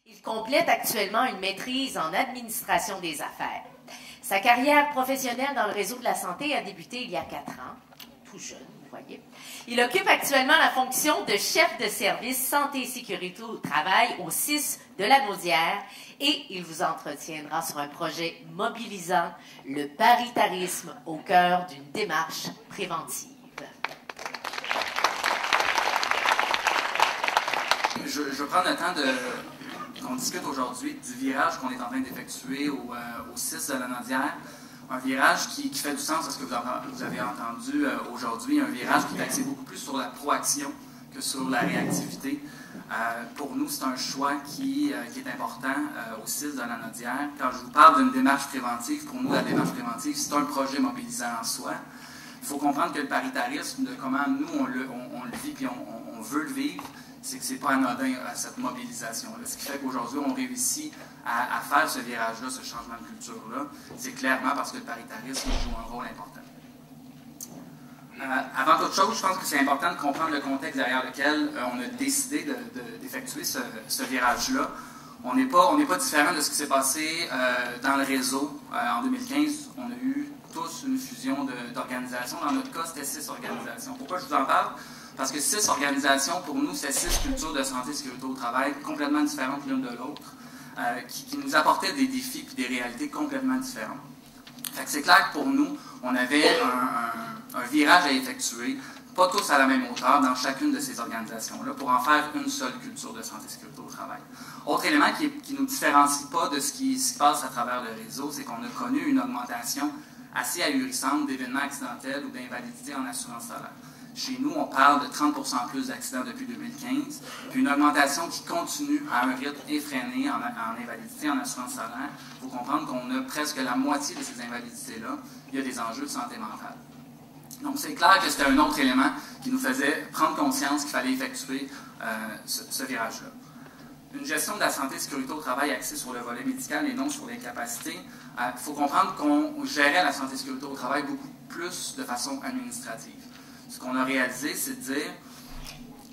Il complète actuellement une maîtrise en administration des affaires. Sa carrière professionnelle dans le réseau de la santé a débuté il y a 4 ans, tout jeune, vous voyez. Il occupe actuellement la fonction de chef de service santé et sécurité au travail au 6 de la Naudière et il vous entretiendra sur un projet mobilisant le paritarisme au cœur d'une démarche préventive. Je vais prendre le temps qu'on discute aujourd'hui du virage qu'on est en train d'effectuer au 6 de la Naudière. Un virage qui fait du sens à ce que vous avez entendu aujourd'hui, un virage qui est axé beaucoup plus sur la proaction que sur la réactivité. Pour nous, c'est un choix qui est important au 6 de la Naudière. Quand je vous parle d'une démarche préventive, pour nous, la démarche préventive, c'est un projet mobilisant en soi. Il faut comprendre que le paritarisme, de comment nous, on le vit et on veut le vivre, c'est que ce n'est pas anodin à cette mobilisation-là. Ce qui fait qu'aujourd'hui, on réussit à faire ce virage-là, ce changement de culture-là. C'est clairement parce que le paritarisme joue un rôle important. Avant toute chose, je pense que c'est important de comprendre le contexte derrière lequel on a décidé d'effectuer ce virage-là. On n'est pas différent de ce qui s'est passé dans le réseau. En 2015, on a eu tous une fusion d'organisations. Dans notre cas, c'était 6 organisations. Pourquoi je vous en parle? Parce que 6 organisations, pour nous, c'est 6 cultures de santé et sécurité au travail complètement différentes l'une de l'autre, qui nous apportaient des défis et des réalités complètement différentes. Fait que c'est clair que pour nous, on avait un virage à effectuer, pas tous à la même hauteur dans chacune de ces organisations-là, pour en faire une seule culture de santé et sécurité au travail. Autre élément qui ne nous différencie pas de ce qui se passe à travers le réseau, c'est qu'on a connu une augmentation assez ahurissante d'événements accidentels ou d'invalidité en assurance salaire. Chez nous, on parle de 30% plus d'accidents depuis 2015, puis une augmentation qui continue à un rythme effréné en invalidité, en assurance salaire. Il faut comprendre qu'on a presque la moitié de ces invalidités-là. Il y a des enjeux de santé mentale. Donc, c'est clair que c'était un autre élément qui nous faisait prendre conscience qu'il fallait effectuer ce virage-là. Une gestion de la santé et sécurité au travail axée sur le volet médical et non sur les capacités. Il faut comprendre qu'on gérait la santé et sécurité au travail beaucoup plus de façon administrative. Ce qu'on a réalisé, c'est de dire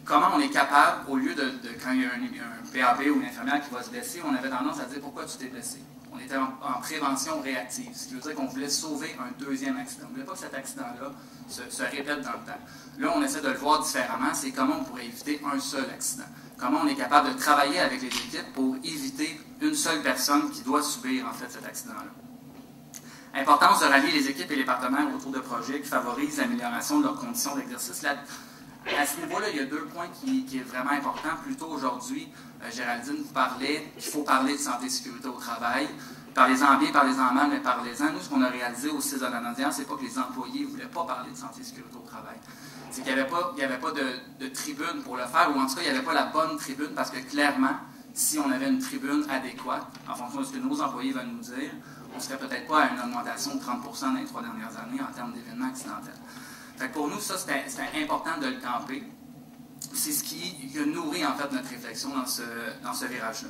comment on est capable, au lieu quand il y a un PAB ou une infirmière qui va se blesser, on avait tendance à dire pourquoi tu t'es blessé. On était en prévention réactive, ce qui veut dire qu'on voulait sauver un deuxième accident. On ne voulait pas que cet accident-là se répète dans le temps. Là, on essaie de le voir différemment, c'est comment on pourrait éviter un seul accident. Comment on est capable de travailler avec les équipes pour éviter une seule personne qui doit subir en fait cet accident-là. Importance de rallier les équipes et les partenaires autour de projets qui favorisent l'amélioration de leurs conditions d'exercice. À ce niveau-là, il y a 2 points qui est vraiment important. Plus tôt aujourd'hui, Géraldine vous parlait qu'il faut parler de santé et sécurité au travail. Parlez-en bien, parlez-en mal, mais parlez-en. Nous, ce qu'on a réalisé au 6 de la Naudière, c'est pas que les employés ne voulaient pas parler de santé et sécurité au travail. C'est qu'il n'y avait pas de tribune pour le faire, ou en tout cas, il n'y avait pas la bonne tribune, parce que clairement, si on avait une tribune adéquate, en fonction de ce que nos employés veulent nous dire, on ne serait peut-être pas à une augmentation de 30% dans les 3 dernières années en termes d'événements accidentels. Fait que pour nous, ça, c'était important de le camper. C'est ce qui a nourri, en fait, notre réflexion dans ce virage-là.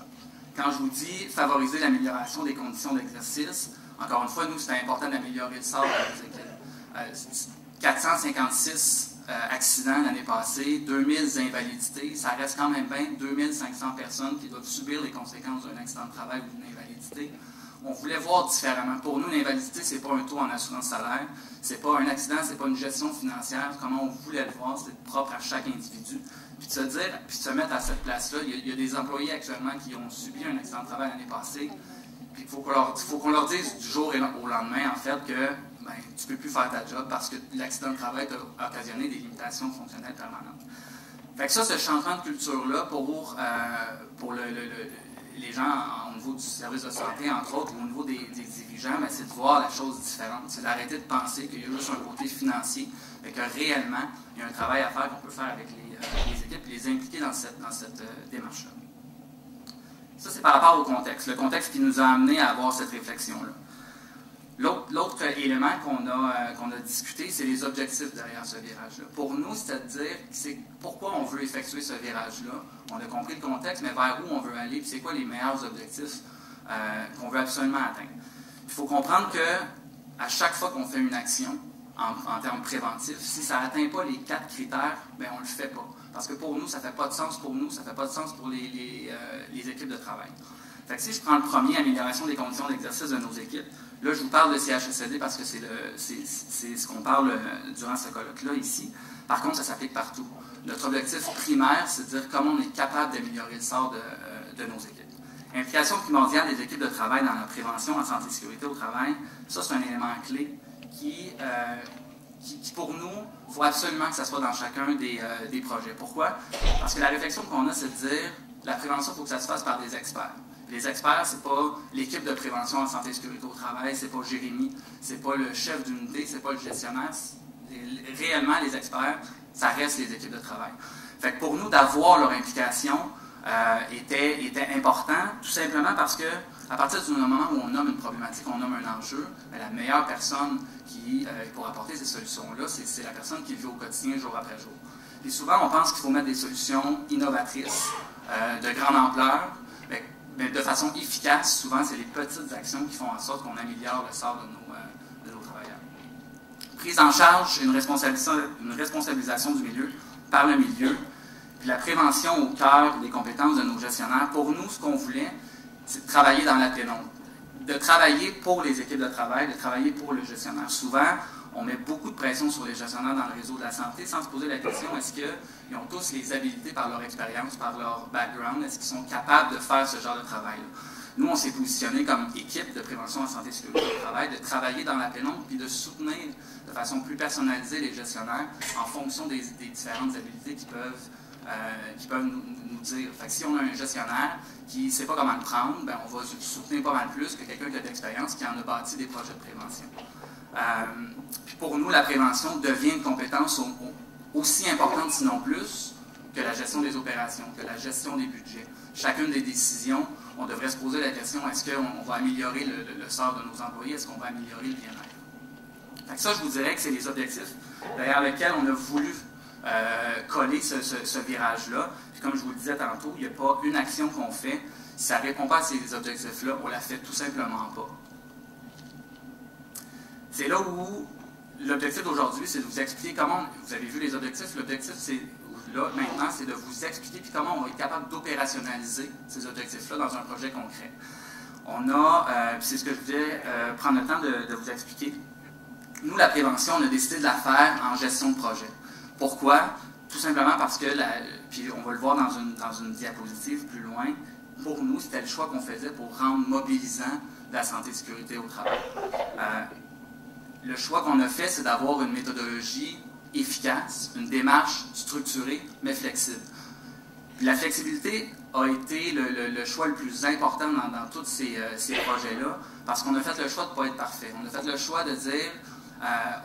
Quand je vous dis favoriser l'amélioration des conditions d'exercice, encore une fois, nous, c'était important d'améliorer le sort de nos équipes. 456 accidents l'année passée, 2000 invalidités, ça reste quand même bien 2500 personnes qui doivent subir les conséquences d'un accident de travail ou d'une invalidité. On voulait voir différemment. Pour nous, l'invalidité, ce n'est pas un taux en assurance salaire, ce n'est pas un accident, ce n'est pas une gestion financière. Comment on voulait le voir, c'est propre à chaque individu. Puis de se dire, puis de se mettre à cette place-là, il y a des employés actuellement qui ont subi un accident de travail l'année passée, puis il faut qu'on leur dise du jour au lendemain, en fait, que tu ne peux plus faire ta job parce que l'accident de travail t'a occasionné des limitations fonctionnelles permanentes. Fait que ça, ce changement de culture-là, pour les gens au niveau du service de santé, entre autres, ou au niveau des dirigeants, c'est de voir la chose différente. C'est d'arrêter de penser qu'il y a juste un côté financier, mais que réellement, il y a un travail à faire qu'on peut faire avec les équipes et les impliquer dans cette démarche-là. Ça, c'est par rapport au contexte. Le contexte qui nous a amené à avoir cette réflexion-là. L'autre élément qu'on a discuté, c'est les objectifs derrière ce virage-là. Pour nous, c'est-à-dire pourquoi on veut effectuer ce virage-là. On a compris le contexte, mais vers où on veut aller, puis c'est quoi les meilleurs objectifs qu'on veut absolument atteindre. Il faut comprendre qu'à chaque fois qu'on fait une action, en termes préventifs. Si ça n'atteint pas les 4 critères, bien, on ne le fait pas. Parce que pour nous, ça ne fait pas de sens pour nous, ça ne fait pas de sens pour les équipes de travail. Fait que si je prends le premier, amélioration des conditions d'exercice de nos équipes, là, je vous parle de CHSLD parce que c'est ce qu'on parle durant ce colloque-là ici. Par contre, ça s'applique partout. Notre objectif primaire, c'est de dire comment on est capable d'améliorer le sort de nos équipes. Implication primordiale des équipes de travail dans la prévention en santé et sécurité au travail, ça, c'est un élément clé qui pour nous, il faut absolument que ça soit dans chacun des projets. Pourquoi? Parce que la réflexion qu'on a, c'est de dire la prévention, il faut que ça se fasse par des experts. Les experts, c'est pas l'équipe de prévention en santé et sécurité au travail, c'est pas Jérémy, c'est pas le chef d'unité, c'est pas le gestionnaire. Réellement, les experts, ça reste les équipes de travail. Fait que pour nous, d'avoir leur implication était important, tout simplement parce que à partir du moment où on nomme une problématique, on nomme un enjeu, la meilleure personne pour apporter ces solutions-là, c'est la personne qui vit au quotidien, jour après jour. Et souvent, on pense qu'il faut mettre des solutions innovatrices, de grande ampleur, mais de façon efficace. Souvent, c'est les petites actions qui font en sorte qu'on améliore le sort de nos travailleurs. Prise en charge, une responsabilisation du milieu par le milieu, puis la prévention au cœur des compétences de nos gestionnaires. Pour nous, ce qu'on voulait, c'est de travailler dans la pénombre, de travailler pour les équipes de travail, de travailler pour le gestionnaire. Souvent, on met beaucoup de pression sur les gestionnaires dans le réseau de la santé sans se poser la question, est-ce qu'ils ont tous les habilités par leur expérience, par leur background, est-ce qu'ils sont capables de faire ce genre de travail-là? Nous, on s'est positionné comme équipe de prévention en santé et sécurité au travail, de travailler dans la pénombre, puis de soutenir de façon plus personnalisée les gestionnaires en fonction des différentes habilités qu'ils peuvent nous dire. Fait que si on a un gestionnaire qui ne sait pas comment le prendre, ben on va soutenir pas mal plus que quelqu'un qui a de l'expérience, qui en a bâti des projets de prévention. Puis pour nous, la prévention devient une compétence aussi importante, sinon plus, que la gestion des opérations, que la gestion des budgets. Chacune des décisions, on devrait se poser la question, est-ce qu'on va améliorer le sort de nos employés, est-ce qu'on va améliorer le bien-être? Fait que ça, je vous dirais que c'est les objectifs derrière lesquels on a voulu coller ce virage-là. Puis comme je vous le disais tantôt, il n'y a pas une action qu'on fait. Si ça ne répond pas à ces objectifs-là, on ne la fait tout simplement pas. C'est là où l'objectif d'aujourd'hui, c'est de vous expliquer comment, vous avez vu les objectifs, l'objectif, c'est là, maintenant, c'est de vous expliquer puis comment on va être capable d'opérationnaliser ces objectifs-là dans un projet concret. On a, c'est ce que je voulais prendre le temps de vous expliquer. Nous, la prévention, on a décidé de la faire en gestion de projet. Pourquoi? Tout simplement parce que, puis on va le voir dans une diapositive plus loin, pour nous, c'était le choix qu'on faisait pour rendre mobilisant la santé et sécurité au travail. Le choix qu'on a fait, c'est d'avoir une méthodologie efficace, une démarche structurée, mais flexible. Puis la flexibilité a été le choix le plus important dans tous ces projets-là, parce qu'on a fait le choix de ne pas être parfait. On a fait le choix de dire,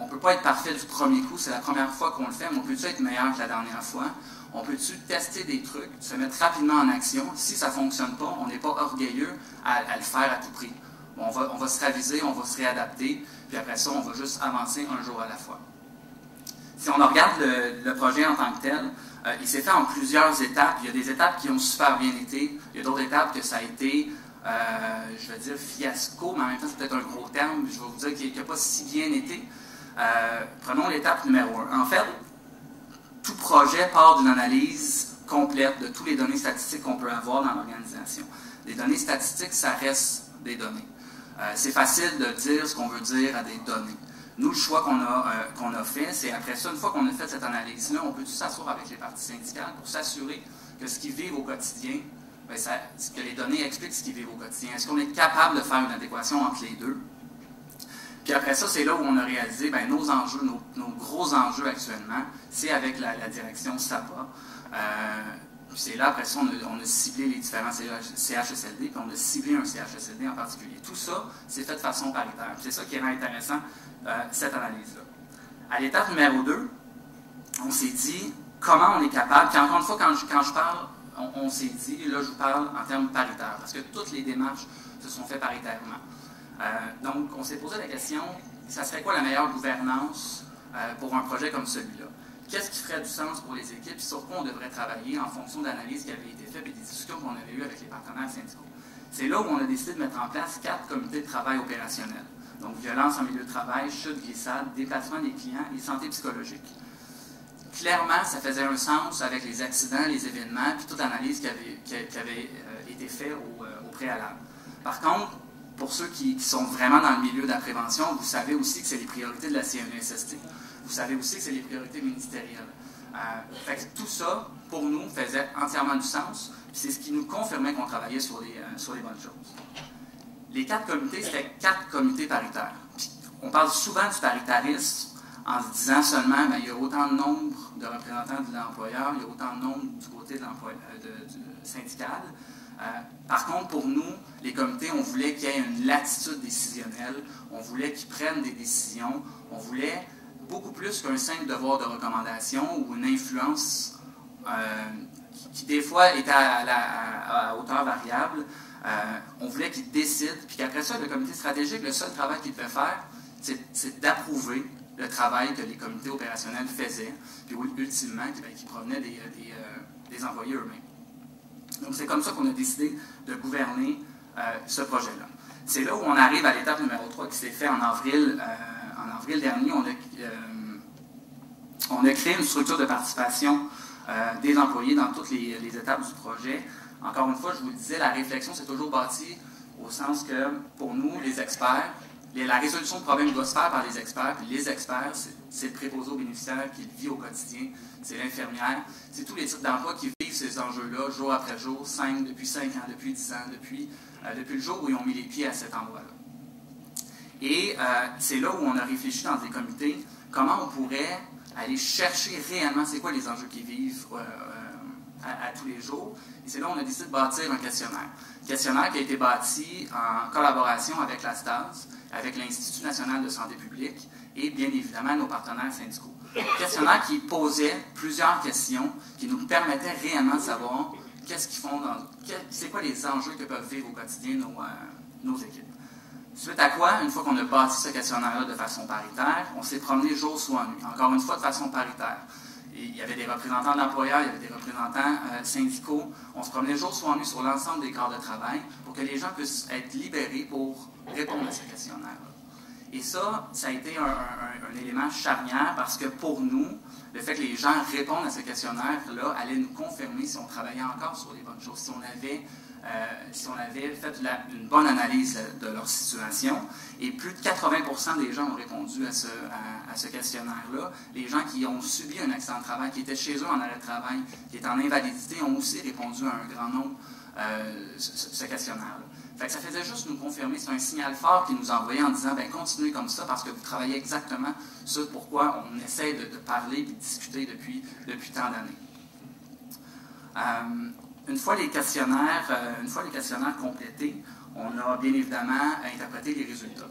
on ne peut pas être parfait du premier coup, c'est la première fois qu'on le fait, mais on peut-tu être meilleur que la dernière fois? On peut-tu tester des trucs, se mettre rapidement en action? Si ça ne fonctionne pas, on n'est pas orgueilleux à le faire à tout prix. On va se raviser, on va se réadapter, puis après ça, on va juste avancer un jour à la fois. Si on regarde le projet en tant que tel, il s'est fait en plusieurs étapes. Il y a des étapes qui ont super bien été, il y a d'autres étapes que ça a été, je vais dire fiasco, mais en même temps c'est peut-être un gros terme, je vais vous dire qu'il n'a pas si bien été. Prenons l'étape numéro 1. En fait, tout projet part d'une analyse complète de toutes les données statistiques qu'on peut avoir dans l'organisation. Les données statistiques, ça reste des données. C'est facile de dire ce qu'on veut dire à des données. Nous, le choix qu'on a fait, c'est après ça, une fois qu'on a fait cette analyse-là, on peut s'asseoir avec les parties syndicales pour s'assurer que ce qu'ils vivent au quotidien, bien, que les données expliquent ce qu'ils vivent au quotidien. Est-ce qu'on est capable de faire une adéquation entre les deux? Puis après ça, c'est là où on a réalisé, bien, nos enjeux, nos gros enjeux actuellement, c'est avec la direction SAPA. Puis c'est là, après ça, on a ciblé les différents CHSLD, puis on a ciblé un CHSLD en particulier. Tout ça, c'est fait de façon paritaire. C'est ça qui rend intéressant cette analyse-là. À l'étape numéro 2, on s'est dit comment on est capable, puis encore une fois, quand je parle, on s'est dit, et là je vous parle en termes paritaires, parce que toutes les démarches se sont faites paritairement. Donc, on s'est posé la question, ça serait quoi la meilleure gouvernance pour un projet comme celui-là? Qu'est-ce qui ferait du sens pour les équipes, sur quoi on devrait travailler en fonction de l'analyse qui avait été faite et des discussions qu'on avait eues avec les partenaires syndicaux? C'est là où on a décidé de mettre en place 4 comités de travail opérationnels. Donc, violence en milieu de travail, chute, glissade, déplacement des clients et santé psychologique. Clairement, ça faisait un sens avec les accidents, les événements, puis toute l'analyse qui avait été faite au préalable. Par contre, pour ceux qui sont vraiment dans le milieu de la prévention, vous savez aussi que c'est les priorités de la CNESST. Vous savez aussi que c'est les priorités ministérielles. Fait que tout ça, pour nous, faisait entièrement du sens, puis c'est ce qui nous confirmait qu'on travaillait sur les bonnes choses. Les 4 comités, c'était 4 comités paritaires. Puis, on parle souvent du paritarisme en se disant seulement, il y a autant de nombre de représentants de l'employeur, il y a autant de nombre du côté du syndical. Par contre, pour nous, les comités, on voulait qu'il y ait une latitude décisionnelle, on voulait qu'ils prennent des décisions, on voulait beaucoup plus qu'un simple devoir de recommandation ou une influence qui des fois était à hauteur variable. On voulait qu'ils décident, puis qu'après ça, le comité stratégique, le seul travail qu'il devait faire, c'est d'approuver le travail que les comités opérationnels faisaient, puis ultimement, qui provenait des employés eux-mêmes. Donc, c'est comme ça qu'on a décidé de gouverner ce projet-là. C'est là où on arrive à l'étape numéro 3 qui s'est fait en avril dernier. On a créé une structure de participation des employés dans toutes les étapes du projet. Encore une fois, je vous le disais, la réflexion s'est toujours bâtie au sens que, pour nous, les experts, la résolution de problèmes doit se faire par les experts, puis les experts, c'est le préposé aux bénéficiaires qui le vit au quotidien, c'est l'infirmière, c'est tous les types d'emplois qui vivent ces enjeux-là, jour après jour, depuis 5 ans, depuis 10 ans, depuis le jour où ils ont mis les pieds à cet endroit-là. Et c'est là où on a réfléchi dans des comités, comment on pourrait aller chercher réellement c'est quoi les enjeux qu'ils vivent à tous les jours. Et c'est là où on a décidé de bâtir un questionnaire. Un questionnaire qui a été bâti en collaboration avec la STAS, avec l'Institut national de santé publique et bien évidemment nos partenaires syndicaux. Un questionnaire qui posait plusieurs questions qui nous permettaient réellement de savoir qu'est-ce qu'ils font, c'est quoi les enjeux que peuvent vivre au quotidien nos équipes. Suite à quoi, une fois qu'on a bâti ce questionnaire-là de façon paritaire, on s'est promené jour, soir, nuit. Encore une fois, de façon paritaire. Et il y avait des représentants d'employeurs, il y avait des représentants syndicaux. On se promenait jour, soir, nuit sur l'ensemble des corps de travail pour que les gens puissent être libérés pour répondre à ce questionnaire-là. Et ça a été un élément charnière parce que pour nous, le fait que les gens répondent à ce questionnaire-là allait nous confirmer si on travaillait encore sur les bonnes choses, si on avait fait une bonne analyse de leur situation. Et plus de 80% des gens ont répondu à ce questionnaire-là. Les gens qui ont subi un accident de travail, qui étaient chez eux en arrêt de travail, qui étaient en invalidité, ont aussi répondu à un grand nombre ce questionnaire-là. Fait que ça faisait juste nous confirmer, c'est un signal fort qu'ils nous envoyaient en disant « continuez comme ça parce que vous travaillez exactement ce pourquoi on essaie de parler et de discuter depuis tant d'années. » Une fois les questionnaires complétés, on a bien évidemment interprété les résultats.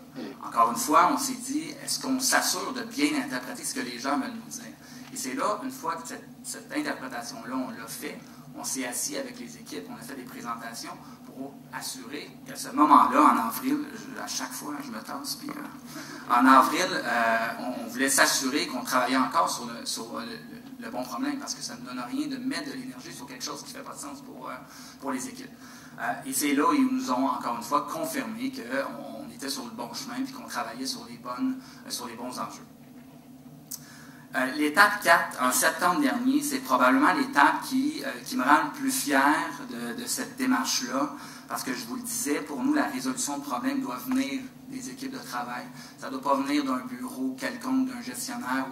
Encore une fois, on s'est dit, est-ce qu'on s'assure de bien interpréter ce que les gens veulent nous dire? Et c'est là, une fois que cette interprétation-là, on l'a fait, on s'est assis avec les équipes, on a fait des présentations pour assurer qu'à ce moment-là, en avril, à chaque fois, je me tasse, puis en avril, on voulait s'assurer qu'on travaillait encore sur le bon problème, parce que ça ne donne rien de mettre de l'énergie sur quelque chose qui ne fait pas de sens pour les équipes. Et c'est là où ils nous ont, encore une fois, confirmé qu'on était sur le bon chemin et qu'on travaillait sur les bons enjeux. L'étape 4, en septembre dernier, c'est probablement l'étape qui me rend le plus fier de cette démarche-là, parce que je vous le disais, pour nous, la résolution de problèmes doit venir des équipes de travail. Ça ne doit pas venir d'un bureau quelconque, d'un gestionnaire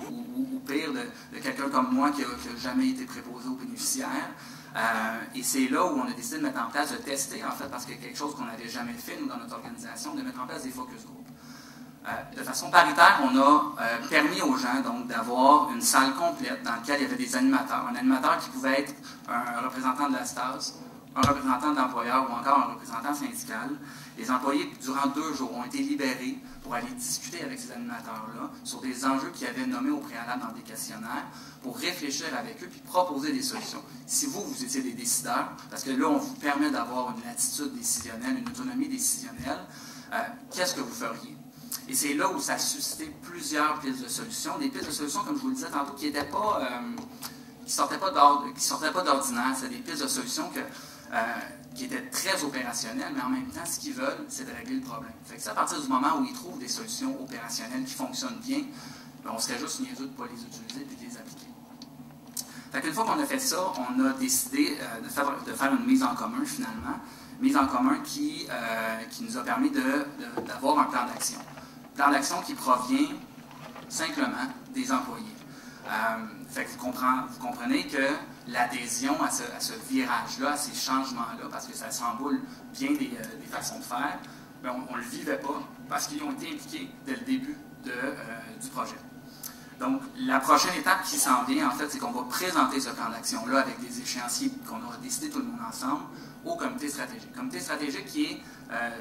ou pire, de quelqu'un comme moi qui n'a jamais été préposé aux bénéficiaires. Et c'est là où on a décidé de mettre en place, de tester, en fait, parce qu'il y a quelque chose qu'on n'avait jamais fait, nous, dans notre organisation, de mettre en place des focus groups. De façon paritaire, on a permis aux gens donc d'avoir une salle complète dans laquelle il y avait des animateurs. Un animateur qui pouvait être un représentant de la STAS, un représentant d'employeur ou encore un représentant syndical. Les employés, durant 2 jours, ont été libérés pour aller discuter avec ces animateurs-là sur des enjeux qu'ils avaient nommés au préalable dans des questionnaires pour réfléchir avec eux puis proposer des solutions. Si vous étiez des décideurs, parce que là, on vous permet d'avoir une latitude décisionnelle, une autonomie décisionnelle, qu'est-ce que vous feriez? Et c'est là où ça a suscité plusieurs pistes de solutions. Des pistes de solutions, comme je vous le disais tantôt, qui ne sortaient pas d'ordinaire. C'est des pistes de solutions que qui étaient très opérationnels, mais en même temps, ce qu'ils veulent, c'est de régler le problème. Fait que c'est à partir du moment où ils trouvent des solutions opérationnelles qui fonctionnent bien, ben on serait juste niaiseux de ne pas les utiliser et de les appliquer. Fait qu'une fois qu'on a fait ça, on a décidé de faire une mise en commun, finalement. Mise en commun qui nous a permis d'avoir un plan d'action. Plan d'action qui provient simplement des employés. Fait que vous comprenez que l'adhésion à ce virage-là, à ces changements-là, parce que ça chamboule bien des façons de faire, bien, on ne le vivait pas parce qu'ils ont été impliqués dès le début du projet. Donc, la prochaine étape qui s'en vient, en fait, c'est qu'on va présenter ce plan d'action-là avec des échéanciers qu'on aura décidé tout le monde ensemble au comité stratégique. Le comité stratégique qui est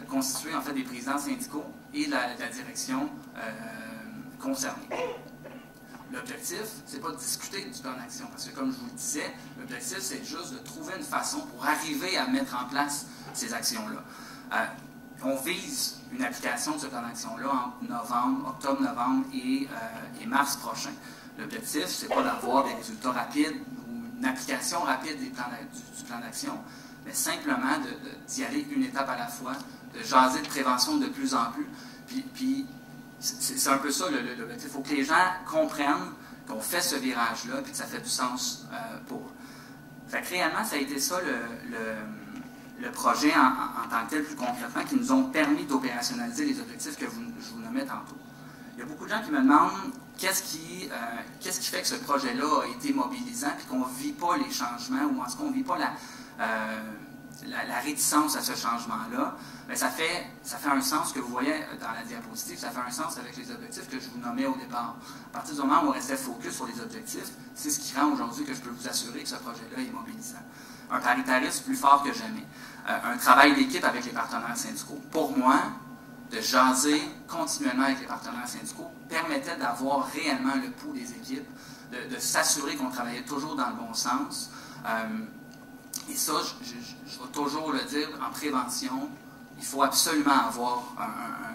constitué, en fait, des présidents syndicaux et de la direction concernée. L'objectif, c'est pas de discuter du plan d'action, parce que comme je vous le disais, l'objectif, c'est juste de trouver une façon pour arriver à mettre en place ces actions-là. On vise une application de ce plan d'action-là en octobre-novembre et mars prochain. L'objectif, c'est pas d'avoir des résultats rapides ou une application rapide du plan d'action, mais simplement d'y aller une étape à la fois, de jaser de prévention de plus en plus, puis c'est un peu ça l'objectif. Il faut que les gens comprennent qu'on fait ce virage-là et que ça fait du sens pour eux. Fait que réellement, ça a été ça le projet en tant que tel, plus concrètement, qui nous ont permis d'opérationnaliser les objectifs que je vous nommais tantôt. Il y a beaucoup de gens qui me demandent qu'est-ce qui fait que ce projet-là a été mobilisant et qu'on ne vit pas les changements ou est-ce qu'on ne vit pas la réticence à ce changement-là. Bien, ça fait un sens que vous voyez dans la diapositive, ça fait un sens avec les objectifs que je vous nommais au départ. À partir du moment où on restait focus sur les objectifs, c'est ce qui rend aujourd'hui que je peux vous assurer que ce projet-là est mobilisant. Un paritarisme plus fort que jamais. Un travail d'équipe avec les partenaires syndicaux. Pour moi, de jaser continuellement avec les partenaires syndicaux permettait d'avoir réellement le pouls des équipes, de s'assurer qu'on travaillait toujours dans le bon sens. Et ça, je vais toujours le dire, en prévention, il faut absolument avoir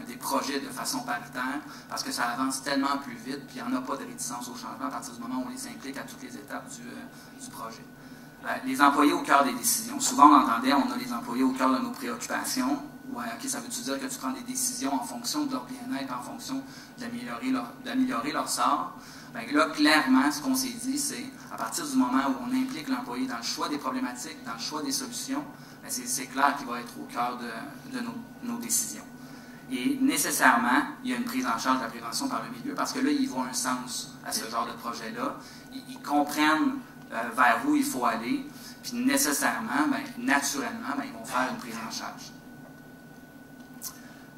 des projets de façon paritaire parce que ça avance tellement plus vite, puis il n'y en a pas de réticence au changement à partir du moment où on les implique à toutes les étapes du projet. Les employés au cœur des décisions. Souvent, on entendait, on a les employés au cœur de nos préoccupations. Ouais, OK, ça veut-tu dire que tu prends des décisions en fonction de leur bien-être, en fonction d'améliorer leur sort? Bien, là, clairement, ce qu'on s'est dit, c'est à partir du moment où on implique l'employé dans le choix des problématiques, dans le choix des solutions, c'est clair qu'il va être au cœur de nos décisions. Et nécessairement, il y a une prise en charge de la prévention par le milieu, parce que là, ils voient un sens à ce genre de projet-là. Ils comprennent vers où il faut aller, puis nécessairement, naturellement, ils vont faire une prise en charge.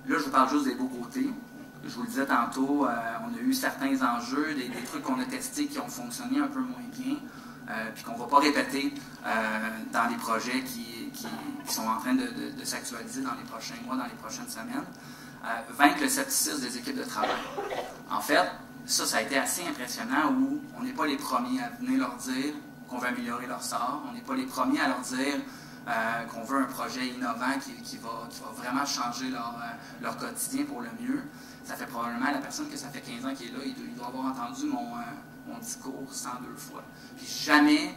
Là, je vous parle juste des beaux côtés. Je vous le disais tantôt, on a eu certains enjeux, des trucs qu'on a testés qui ont fonctionné un peu moins bien, puis qu'on ne va pas répéter dans les projets qui sont en train de s'actualiser dans les prochains mois, dans les prochaines semaines. Vaincre le scepticisme des équipes de travail. En fait, ça a été assez impressionnant où on n'est pas les premiers à venir leur dire qu'on veut améliorer leur sort, on n'est pas les premiers à leur dire qu'on veut un projet innovant qui va vraiment changer leur quotidien pour le mieux. Ça fait probablement la personne que ça fait 15 ans qui est là, il doit avoir entendu mon discours 102 fois. Puis jamais,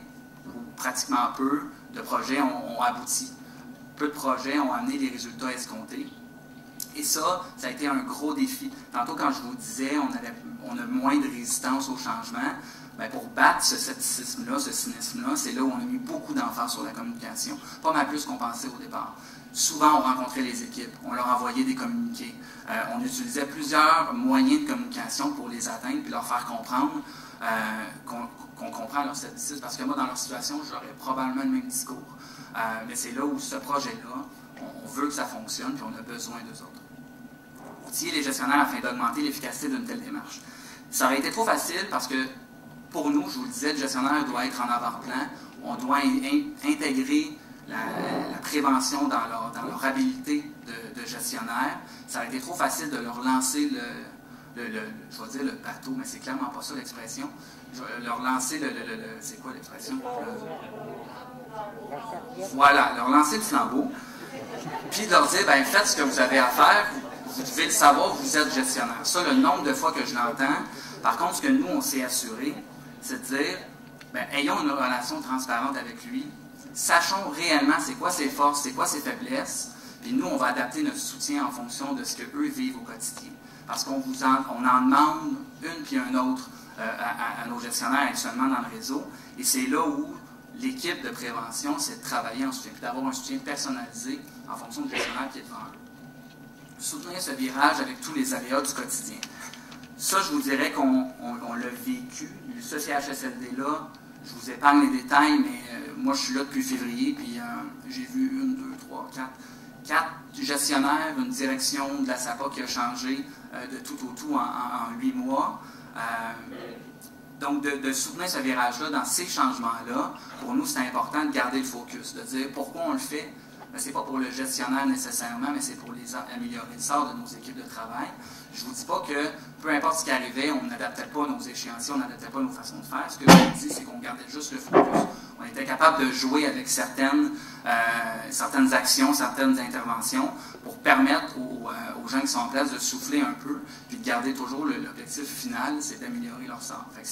ou pratiquement peu, de projets ont abouti. Peu de projets ont amené les résultats escomptés. Et ça a été un gros défi. Tantôt, quand je vous disais, on a moins de résistance au changement, bien, pour battre ce scepticisme-là, ce cynisme-là, c'est là où on a mis beaucoup d'emphase sur la communication. Pas mal plus qu'on pensait au départ. Souvent, on rencontrait les équipes, on leur envoyait des communiqués. On utilisait plusieurs moyens de communication pour les atteindre puis leur faire comprendre qu'on comprend leur scepticisme. Parce que moi, dans leur situation, j'aurais probablement le même discours. Mais c'est là où ce projet-là, on veut que ça fonctionne puis on a besoin d'eux autres. Outiller les gestionnaires afin d'augmenter l'efficacité d'une telle démarche. Ça aurait été trop facile parce que, pour nous, je vous le disais, le gestionnaire doit être en avant-plan. On doit intégrer la prévention dans leur habilité de gestionnaire. Ça aurait été trop facile de leur lancer je vais dire le bateau, mais c'est clairement pas ça l'expression. Leur lancer c'est quoi l'expression? Voilà, leur lancer le flambeau. Puis de leur dire, bien, faites ce que vous avez à faire, vous devez le savoir, vous êtes gestionnaire. Ça, le nombre de fois que je l'entends. Par contre, ce que nous, on s'est assuré, c'est de dire, bien, ayons une relation transparente avec lui, sachons réellement c'est quoi ses forces, c'est quoi ses faiblesses, puis nous, on va adapter notre soutien en fonction de ce qu'eux vivent au quotidien. Parce qu'on en demande une puis un autre à nos gestionnaires actuellement dans le réseau, et c'est là où l'équipe de prévention, c'est de travailler en soutien, puis d'avoir un soutien personnalisé en fonction du gestionnaire qui est devant eux. Soutenir ce virage avec tous les aléas du quotidien. Ça, je vous dirais qu'on l'a vécu. Ce CHSLD-là, je vous épargne les détails, mais moi, je suis là depuis février, puis j'ai vu 4 gestionnaires, une direction de la SAPA qui a changé de tout au tout en 8 mois. Donc, de soutenir ce virage-là dans ces changements-là, pour nous, c'est important de garder le focus, de dire pourquoi on le fait. Ce n'est pas pour le gestionnaire nécessairement, mais c'est pour améliorer le sort de nos équipes de travail. Je ne vous dis pas que, peu importe ce qui arrivait, on n'adaptait pas nos échéanciers, on n'adaptait pas nos façons de faire. Ce que je vous dis, c'est qu'on gardait juste le focus. On était capable de jouer avec certaines actions, certaines interventions pour permettre aux gens qui sont en place de souffler un peu, puis de garder toujours l'objectif final, c'est d'améliorer leur sort. Fait que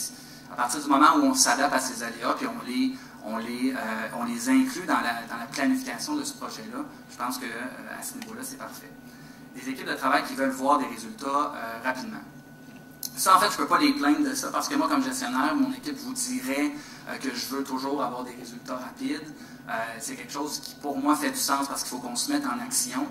à partir du moment où on s'adapte à ces aléas, puis on les inclut dans la planification de ce projet-là, je pense qu'à ce niveau-là, c'est parfait. Des équipes de travail qui veulent voir des résultats rapidement. Ça, en fait, je ne peux pas les plaindre de ça, parce que moi, comme gestionnaire, mon équipe vous dirait que je veux toujours avoir des résultats rapides. C'est quelque chose qui, pour moi, fait du sens, parce qu'il faut qu'on se mette en action.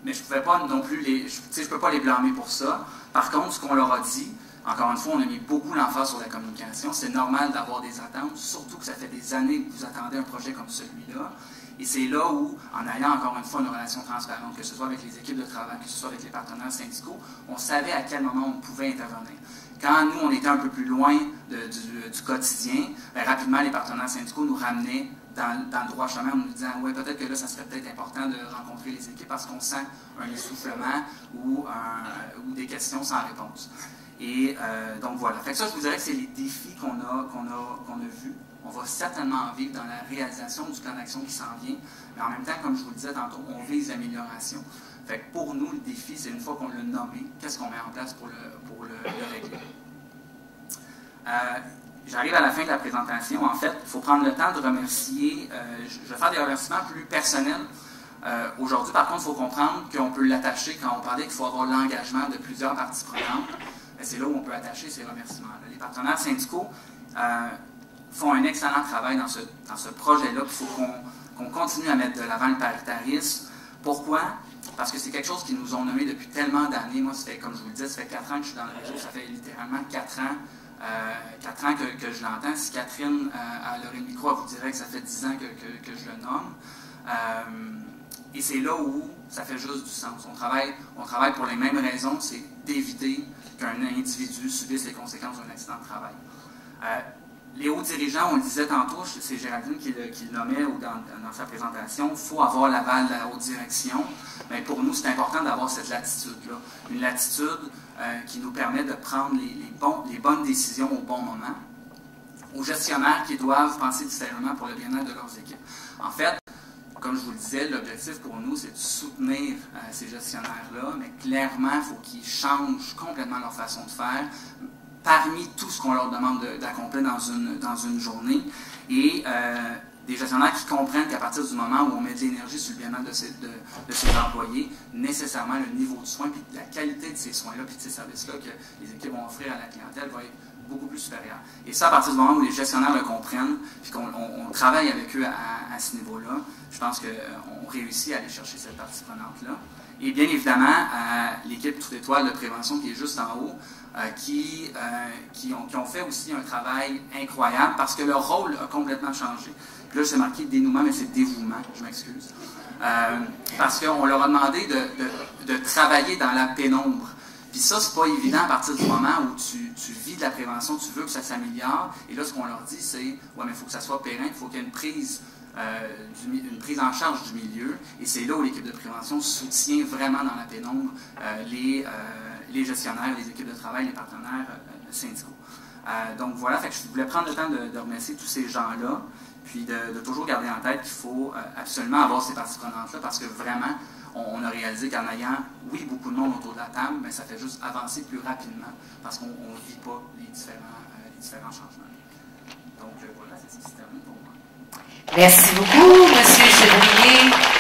Mais je ne pouvais pas non plus je peux pas les blâmer pour ça. Par contre, ce qu'on leur a dit, encore une fois, on a mis beaucoup l'emphase sur la communication. C'est normal d'avoir des attentes, surtout que ça fait des années que vous attendez un projet comme celui-là. Et c'est là où, en ayant encore une fois une relation transparente, que ce soit avec les équipes de travail, que ce soit avec les partenaires syndicaux, on savait à quel moment on pouvait intervenir. Quand nous, on était un peu plus loin du quotidien, bien, rapidement, les partenaires syndicaux nous ramenaient dans le droit chemin en nous disant « Oui, peut-être que là, ça serait peut-être important de rencontrer les équipes parce qu'on sent un essoufflement ou des questions sans réponse. » Et donc voilà. Fait que ça, je vous dirais que c'est les défis qu'on a vus. On va certainement en vivre dans la réalisation du plan d'action qui s'en vient, mais en même temps, comme je vous le disais tantôt, on vise l'amélioration. Fait que pour nous, le défi, c'est une fois qu'on l'a nommé, qu'est-ce qu'on met en place pour le régler. J'arrive à la fin de la présentation. En fait, il faut prendre le temps de remercier. Je vais faire des remerciements plus personnels. Aujourd'hui, par contre, il faut comprendre qu'on peut l'attacher quand on parlait qu'il faut avoir l'engagement de plusieurs parties prenantes. C'est là où on peut attacher ces remerciements-là. Les partenaires syndicaux font un excellent travail dans ce projet-là. Il faut qu'on continue à mettre de l'avant le paritarisme. Pourquoi? Parce que c'est quelque chose qu'ils nous ont nommé depuis tellement d'années. Moi, ça fait, comme je vous le disais, ça fait 4 ans que je suis dans le réseau. Ça fait littéralement 4 ans que je l'entends. Si Catherine, à l'heure et micro, vous dirait que ça fait 10 ans que je le nomme. Et c'est là où ça fait juste du sens. On travaille pour les mêmes raisons, c'est d'éviter qu'un individu subisse les conséquences d'un accident de travail. Les hauts dirigeants, on le disait tantôt, c'est Géraldine qui le nommait dans sa présentation, il faut avoir l'aval de la haute direction. Mais pour nous, c'est important d'avoir cette latitude-là. Une latitude qui nous permet de prendre les bonnes décisions au bon moment. Aux gestionnaires qui doivent penser différemment pour le bien-être de leurs équipes. En fait, comme je vous le disais, l'objectif pour nous, c'est de soutenir ces gestionnaires-là, mais clairement, il faut qu'ils changent complètement leur façon de faire parmi tout ce qu'on leur demande d'accomplir dans une journée. Et des gestionnaires qui comprennent qu'à partir du moment où on met de l'énergie sur le bien-être de ses employés, nécessairement le niveau de soins, puis la qualité de ces soins-là, puis de ces services-là que les équipes vont offrir à la clientèle va être beaucoup plus supérieur. Et ça, à partir du moment où les gestionnaires le comprennent, puis qu'on travaille avec eux à ce niveau-là, je pense qu'on réussit à aller chercher cette partie prenante-là. Et bien évidemment, l'équipe Toute Étoile de prévention qui est juste en haut, qui ont fait aussi un travail incroyable parce que leur rôle a complètement changé. Puis là, c'est marqué dénouement, mais c'est dévouement, je m'excuse. Parce qu'on leur a demandé de travailler dans la pénombre. Puis ça, c'est pas évident à partir du moment où tu vis de la prévention, tu veux que ça s'améliore. Et là, ce qu'on leur dit, c'est « Ouais, mais il faut que ça soit pérenne, il faut qu'il y ait une prise en charge du milieu. » Et c'est là où l'équipe de prévention soutient vraiment dans la pénombre les gestionnaires, les équipes de travail, les partenaires syndicaux. Donc voilà, fait que je voulais prendre le temps de remercier tous ces gens-là, puis de toujours garder en tête qu'il faut absolument avoir ces parties prenantes-là, parce que vraiment, on a réalisé qu'en ayant, oui, beaucoup de monde autour de la table, mais ça fait juste avancer plus rapidement, parce qu'on ne vit pas les différents changements. Donc voilà, c'est ce qui se termine pour moi. Merci beaucoup, M. Chevrier.